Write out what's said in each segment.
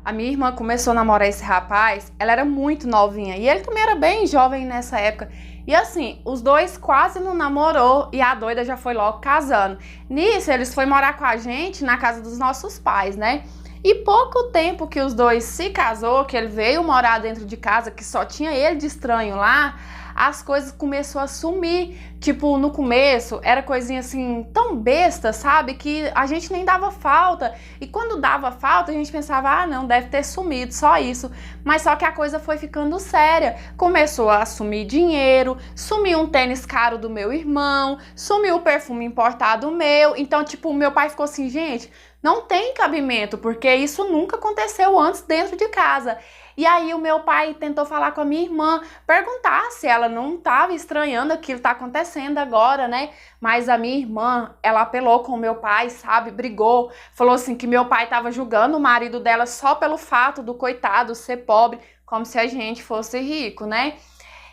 A minha irmã começou a namorar esse rapaz, ela era muito novinha e ele também era bem jovem nessa época. E assim, os dois quase não namorou e a doida já foi logo casando. Nisso, eles foram morar com a gente na casa dos nossos pais, né? E pouco tempo que os dois se casou, que ele veio morar dentro de casa, que só tinha ele de estranho lá, as coisas começou a sumir. Tipo, no começo era coisinha assim tão besta, sabe? Que a gente nem dava falta. E quando dava falta, a gente pensava, ah, não, deve ter sumido, só isso. Mas só que a coisa foi ficando séria. Começou a sumir dinheiro, sumiu um tênis caro do meu irmão, sumiu o perfume importado meu. Então, tipo, meu pai ficou assim, gente, não tem cabimento, porque isso nunca aconteceu antes dentro de casa. E aí o meu pai tentou falar com a minha irmã, perguntar se ela não estava estranhando aquilo que tá acontecendo agora, né? Mas a minha irmã, ela apelou com o meu pai, sabe? Brigou, falou assim que meu pai estava julgando o marido dela só pelo fato do coitado ser pobre, como se a gente fosse rico, né?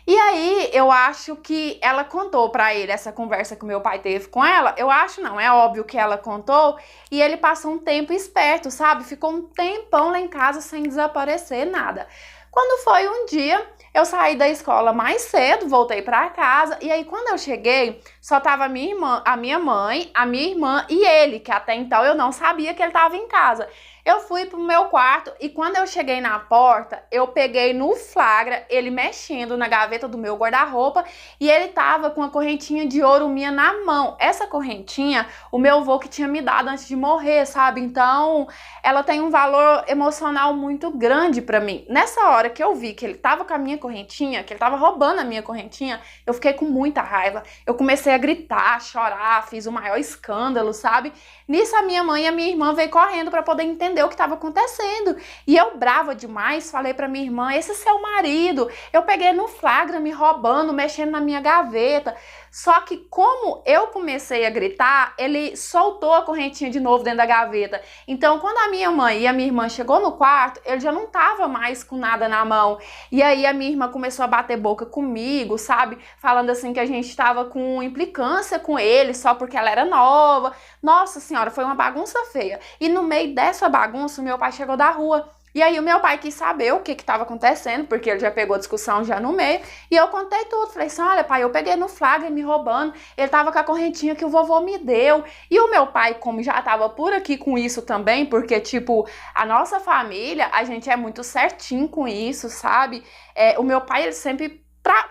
E aí, eu acho que ela contou pra ele essa conversa que o meu pai teve com ela. Eu acho não, é óbvio que ela contou. E ele passou um tempo esperto, sabe? Ficou um tempão lá em casa sem desaparecer, nada. Quando foi um dia, eu saí da escola mais cedo, voltei pra casa. E aí, quando eu cheguei, só tava a minha irmã, a minha mãe, a minha irmã e ele, que até então eu não sabia que ele tava em casa. Eu fui pro meu quarto e quando eu cheguei na porta, eu peguei no flagra ele mexendo na gaveta do meu guarda-roupa e ele tava com uma correntinha de ouro minha na mão. Essa correntinha, o meu avô que tinha me dado antes de morrer, sabe? Então, ela tem um valor emocional muito grande pra mim. Nessa hora que eu vi que ele tava com a minha correntinha, que ele tava roubando a minha correntinha, eu fiquei com muita raiva. Eu comecei a gritar, chorar, fiz o maior escândalo, sabe? Nisso, a minha mãe e a minha irmã veio correndo pra poder entender o que estava acontecendo. E eu, brava demais, falei pra minha irmã, esse é seu marido. Eu peguei no flagra me roubando, mexendo na minha gaveta. Só que como eu comecei a gritar, ele soltou a correntinha de novo dentro da gaveta. Então, quando a minha mãe e a minha irmã chegou no quarto, ele já não tava mais com nada na mão. E aí a minha irmã começou a bater boca comigo, sabe? Falando assim que a gente tava com implicância com ele só porque ela era nova. Nossa senhora, foi uma bagunça feia. E no meio dessa bagunça, o meu pai chegou da rua. E aí o meu pai quis saber o que estava acontecendo, porque ele já pegou a discussão já no meio, e eu contei tudo. Falei assim, olha pai, eu peguei no flagra me roubando, ele tava com a correntinha que o vovô me deu. E o meu pai, como já tava por aqui com isso também, porque tipo, a nossa família, a gente é muito certinho com isso, sabe? O meu pai, ele sempre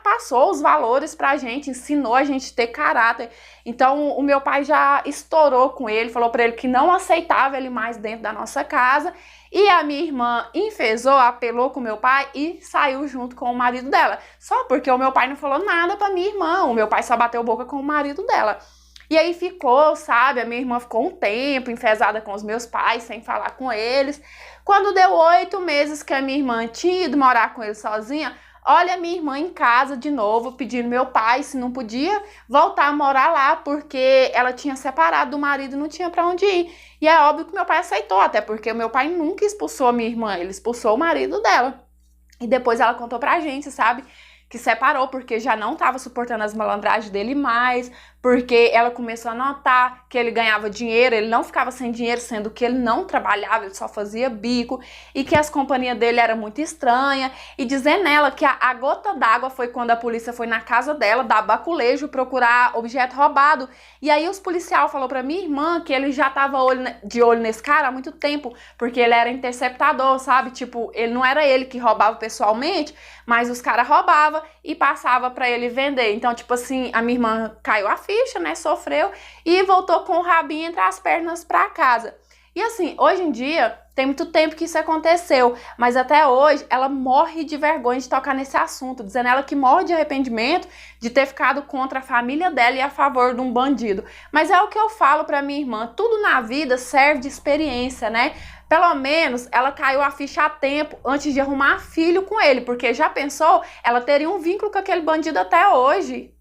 passou os valores pra gente, ensinou a gente a ter caráter. Então o meu pai já estourou com ele, falou pra ele que não aceitava ele mais dentro da nossa casa. E a minha irmã enfesou, apelou com o meu pai e saiu junto com o marido dela. Só porque o meu pai não falou nada pra minha irmã, o meu pai só bateu boca com o marido dela. E aí ficou, sabe, a minha irmã ficou um tempo enfesada com os meus pais, sem falar com eles. Quando deu 8 meses que a minha irmã tinha ido morar com ele sozinha, olha a minha irmã em casa de novo, pedindo meu pai se não podia voltar a morar lá, porque ela tinha separado do marido e não tinha pra onde ir. E é óbvio que meu pai aceitou, até porque o meu pai nunca expulsou a minha irmã, ele expulsou o marido dela. E depois ela contou pra gente, sabe, que separou porque já não estava suportando as malandragens dele mais, porque ela começou a notar que ele ganhava dinheiro, ele não ficava sem dinheiro, sendo que ele não trabalhava, ele só fazia bico, e que as companhias dele eram muito estranhas, e dizendo ela que a gota d'água foi quando a polícia foi na casa dela, dar baculejo, procurar objeto roubado, e aí os policiais falaram pra minha irmã que ele já tava de olho nesse cara há muito tempo, porque ele era interceptador, sabe, tipo, ele não era ele que roubava pessoalmente, mas os caras roubavam e passava pra ele vender. Então, tipo assim, a minha irmã caiu a ficha, né, sofreu e voltou com o rabinho entre as pernas pra casa. E assim, hoje em dia, tem muito tempo que isso aconteceu, mas até hoje ela morre de vergonha de tocar nesse assunto, dizendo ela que morre de arrependimento de ter ficado contra a família dela e a favor de um bandido. Mas é o que eu falo pra minha irmã, tudo na vida serve de experiência, né? Pelo menos ela caiu a ficha a tempo antes de arrumar filho com ele, porque já pensou, ela teria um vínculo com aquele bandido até hoje.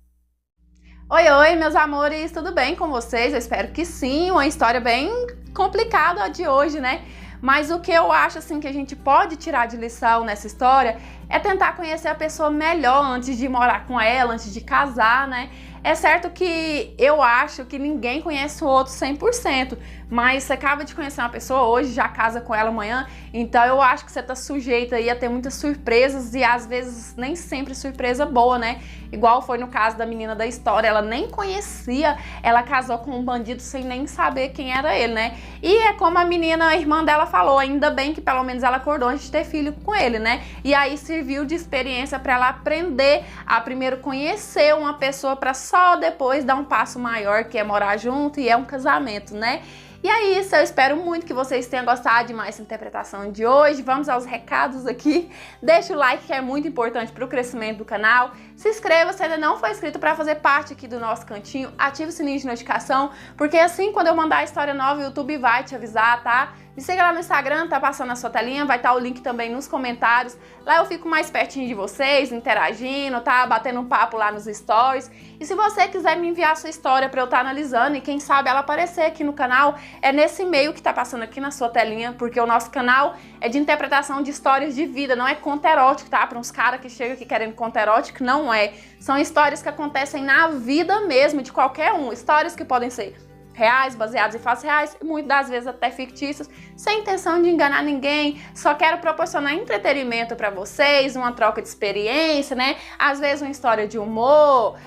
Oi, oi, meus amores, tudo bem com vocês? Eu espero que sim, uma história bem complicada a de hoje, né? Mas o que eu acho assim que a gente pode tirar de lição nessa história é tentar conhecer a pessoa melhor antes de morar com ela, antes de casar, né? É certo que eu acho que ninguém conhece o outro 100%, mas você acaba de conhecer uma pessoa hoje, já casa com ela amanhã, então eu acho que você tá sujeita aí a ter muitas surpresas e às vezes nem sempre surpresa boa, né? Igual foi no caso da menina da história, ela nem conhecia, ela casou com um bandido sem nem saber quem era ele, né? E é como a menina, a irmã dela falou, ainda bem que pelo menos ela acordou antes de ter filho com ele, né? E aí serviu de experiência para ela aprender a primeiro conhecer uma pessoa para só depois dar um passo maior, que é morar junto e é um casamento, né? E é isso, eu espero muito que vocês tenham gostado de mais essa interpretação de hoje. Vamos aos recados aqui. Deixa o like, que é muito importante para o crescimento do canal. Se inscreva se ainda não for inscrito para fazer parte aqui do nosso cantinho. Ative o sininho de notificação, porque assim, quando eu mandar a história nova, o YouTube vai te avisar, tá? Me siga lá no Instagram, tá passando na sua telinha, vai estar o link também nos comentários. Lá eu fico mais pertinho de vocês, interagindo, tá? Batendo um papo lá nos stories. E se você quiser me enviar a sua história para eu estar analisando e quem sabe ela aparecer aqui no canal, é nesse e-mail que tá passando aqui na sua telinha, porque o nosso canal é de interpretação de histórias de vida, não é conto erótico, tá? Para uns caras que chegam aqui querendo conto erótico, não é. São histórias que acontecem na vida mesmo, de qualquer um. Histórias que podem ser reais, baseados em fatos reais, e muitas das vezes até fictícios, sem intenção de enganar ninguém. Só quero proporcionar entretenimento para vocês, uma troca de experiência, né? Às vezes uma história de humor,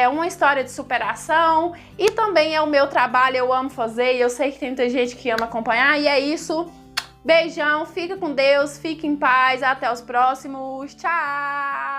uma história de superação, e também é o meu trabalho, eu amo fazer, e eu sei que tem muita gente que ama acompanhar, e é isso. Beijão, fica com Deus, fique em paz, até os próximos, tchau!